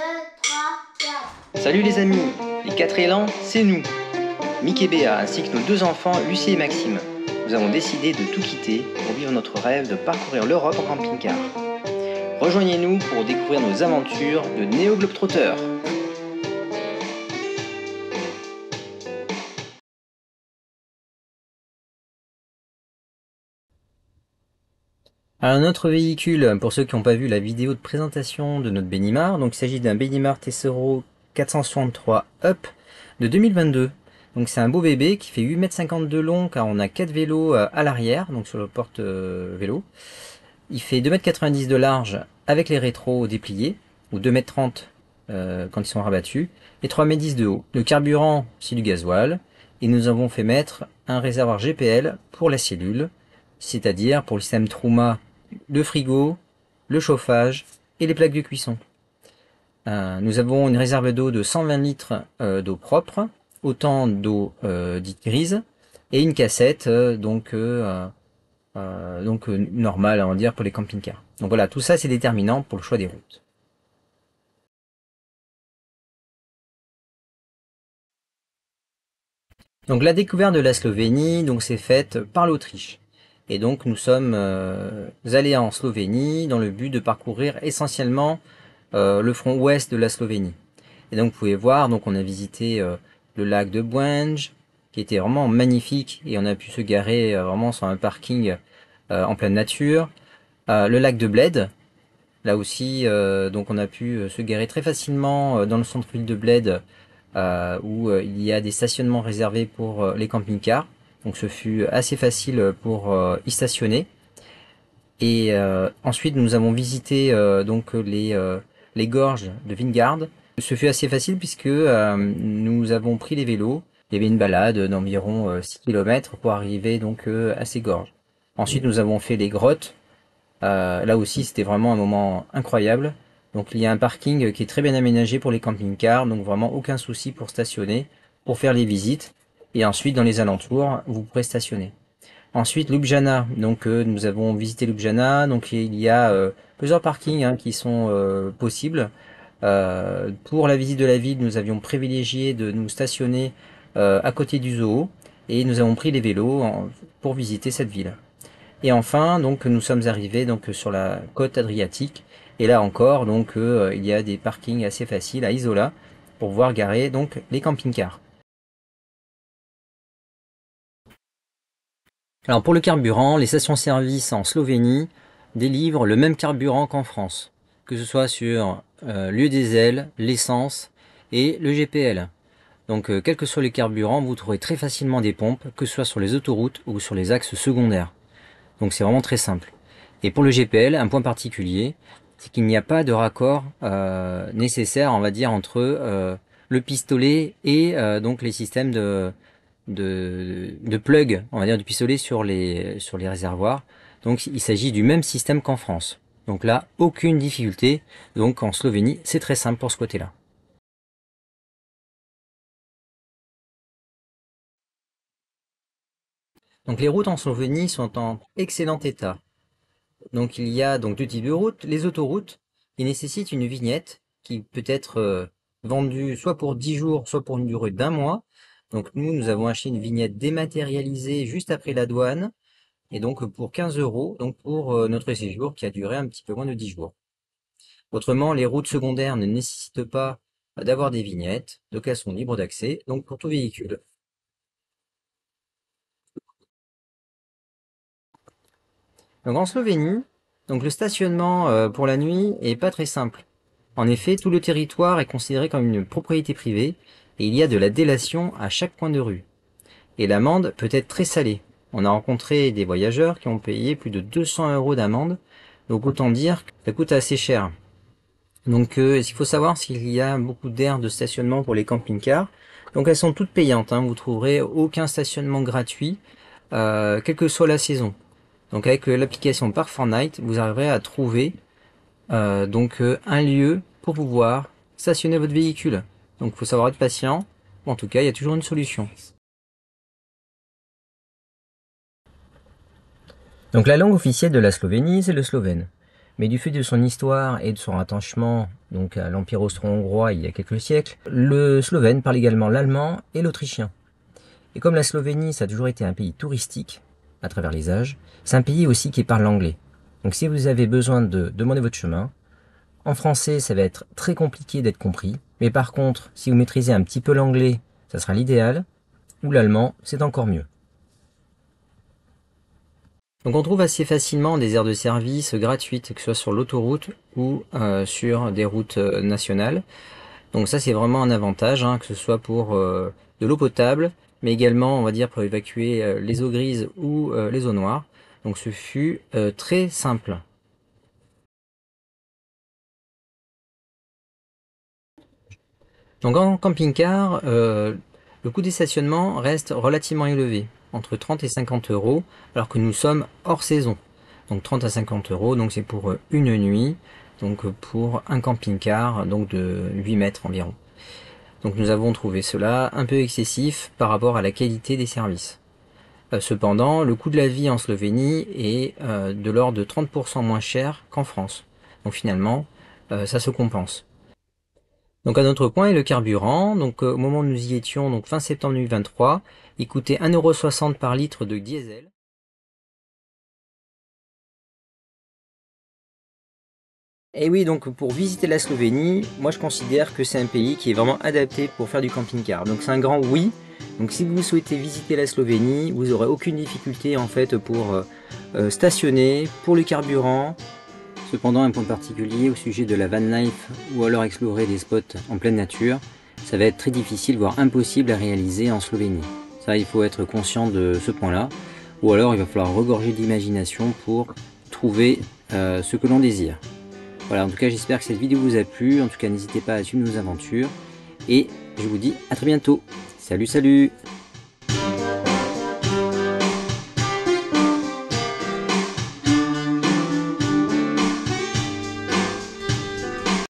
3, 4. Salut les amis, les 4 élans, c'est nous, Mick et Béa, ainsi que nos 2 enfants, Lucie et Maxime. Nous avons décidé de tout quitter pour vivre notre rêve de parcourir l'Europe en camping-car. Rejoignez-nous pour découvrir nos aventures de néo-globetrotters. Alors notre véhicule, pour ceux qui n'ont pas vu la vidéo de présentation de notre Benimar, donc il s'agit d'un Benimar Tessero 463 Up de 2022. Donc c'est un beau bébé qui fait 8,50 m de long car on a 4 vélos à l'arrière, donc sur le porte-vélo. Il fait 2,90 m de large avec les rétros dépliés, ou 2,30 m quand ils sont rabattus, et 3,10 m de haut. Le carburant, c'est du gasoil, et nous avons fait mettre un réservoir GPL pour la cellule, c'est-à-dire pour le système Truma, le frigo, le chauffage et les plaques de cuisson. Nous avons une réserve d'eau de 120 litres d'eau propre, autant d'eau dite grise, et une cassette normale, on va dire, pour les camping-cars. Donc voilà, tout ça c'est déterminant pour le choix des routes. Donc la découverte de la Slovénie, donc c'est faite par l'Autriche. Et donc nous sommes allés en Slovénie dans le but de parcourir essentiellement le front ouest de la Slovénie. Et donc vous pouvez voir, donc on a visité le lac de Bwanj, qui était vraiment magnifique, et on a pu se garer vraiment sur un parking en pleine nature. Le lac de Bled, là aussi, donc on a pu se garer très facilement dans le centre-ville de Bled, où il y a des stationnements réservés pour les camping-cars. Donc ce fut assez facile pour y stationner. Et ensuite nous avons visité donc les gorges de Vingard. Ce fut assez facile puisque nous avons pris les vélos. Il y avait une balade d'environ 6 km pour arriver donc à ces gorges. Ensuite nous avons fait les grottes. Là aussi c'était vraiment un moment incroyable. Donc il y a un parking qui est très bien aménagé pour les camping-cars, donc vraiment aucun souci pour stationner, pour faire les visites. Et ensuite dans les alentours, vous pourrez stationner. Ensuite, Ljubljana, donc nous avons visité Ljubljana, donc il y a plusieurs parkings qui sont possibles. Pour la visite de la ville, nous avions privilégié de nous stationner à côté du zoo et nous avons pris les vélos pour visiter cette ville. Et enfin, donc nous sommes arrivés donc sur la côte adriatique et là encore, donc il y a des parkings assez faciles à Isola pour voir garer donc les camping-cars. Alors pour le carburant, les stations-service en Slovénie délivrent le même carburant qu'en France, que ce soit sur le diesel, l'essence et le GPL. Donc quel que soit les carburants, vous trouverez très facilement des pompes, que ce soit sur les autoroutes ou sur les axes secondaires. Donc c'est vraiment très simple. Et pour le GPL, un point particulier, c'est qu'il n'y a pas de raccord nécessaire, on va dire, entre le pistolet et donc les systèmes de plug, on va dire, du pistolet sur les réservoirs. Donc il s'agit du même système qu'en France. Donc là, aucune difficulté. Donc en Slovénie, c'est très simple pour ce côté-là. Donc les routes en Slovénie sont en excellent état. Donc il y a donc 2 types de routes. Les autoroutes qui nécessitent une vignette qui peut être vendue soit pour 10 jours, soit pour une durée d'1 mois. Donc nous avons acheté une vignette dématérialisée juste après la douane. Et donc pour 15 € donc pour notre séjour qui a duré un petit peu moins de 10 jours. Autrement, les routes secondaires ne nécessitent pas d'avoir des vignettes, donc elles sont libres d'accès, donc pour tout véhicule. Donc en Slovénie, donc le stationnement pour la nuit est pas très simple. En effet, tout le territoire est considéré comme une propriété privée et il y a de la délation à chaque coin de rue. Et l'amende peut être très salée. On a rencontré des voyageurs qui ont payé plus de 200 € d'amende, donc autant dire que ça coûte assez cher. Donc ce qu'il faut savoir, c'est qu'il y a beaucoup d'aires de stationnement pour les camping-cars. Donc elles sont toutes payantes, vous trouverez aucun stationnement gratuit, quelle que soit la saison. Donc avec l'application Park4Night, vous arriverez à trouver un lieu pour pouvoir stationner votre véhicule. Donc il faut savoir être patient. En tout cas, il y a toujours une solution. Donc la langue officielle de la Slovénie, c'est le slovène. Mais du fait de son histoire et de son rattachement donc à l'Empire austro-hongrois il y a quelques siècles, le slovène parle également l'allemand et l'autrichien. Et comme la Slovénie, ça a toujours été un pays touristique, à travers les âges, c'est un pays aussi qui parle l'anglais. Donc si vous avez besoin de demander votre chemin, en français, ça va être très compliqué d'être compris, mais par contre, si vous maîtrisez un petit peu l'anglais, ça sera l'idéal, ou l'allemand, c'est encore mieux. Donc on trouve assez facilement des aires de service gratuites, que ce soit sur l'autoroute ou sur des routes nationales. Donc ça c'est vraiment un avantage, hein, que ce soit pour de l'eau potable, mais également on va dire pour évacuer les eaux grises ou les eaux noires. Donc ce fut très simple. Donc en camping-car, le coût des stationnements reste relativement élevé, entre 30 et 50 euros, alors que nous sommes hors saison. Donc 30 à 50 euros, donc c'est pour une nuit, donc pour un camping-car donc de 8 mètres environ. Donc nous avons trouvé cela un peu excessif par rapport à la qualité des services. Cependant, le coût de la vie en Slovénie est de l'ordre de 30% moins cher qu'en France. Donc finalement, ça se compense. Donc un autre point est le carburant. Donc au moment où nous y étions, donc fin septembre 2023, il coûtait 1,60 € par litre de diesel. Et oui, donc pour visiter la Slovénie, moi je considère que c'est un pays qui est vraiment adapté pour faire du camping-car. Donc c'est un grand oui. Donc si vous souhaitez visiter la Slovénie, vous n'aurez aucune difficulté en fait pour stationner, pour le carburant. Cependant, un point particulier au sujet de la van life ou alors explorer des spots en pleine nature, ça va être très difficile, voire impossible à réaliser en Slovénie. Ça, il faut être conscient de ce point-là. Ou alors, il va falloir regorger d'imagination pour trouver ce que l'on désire. Voilà, en tout cas, j'espère que cette vidéo vous a plu. En tout cas, n'hésitez pas à suivre nos aventures. Et je vous dis à très bientôt. Salut, salut!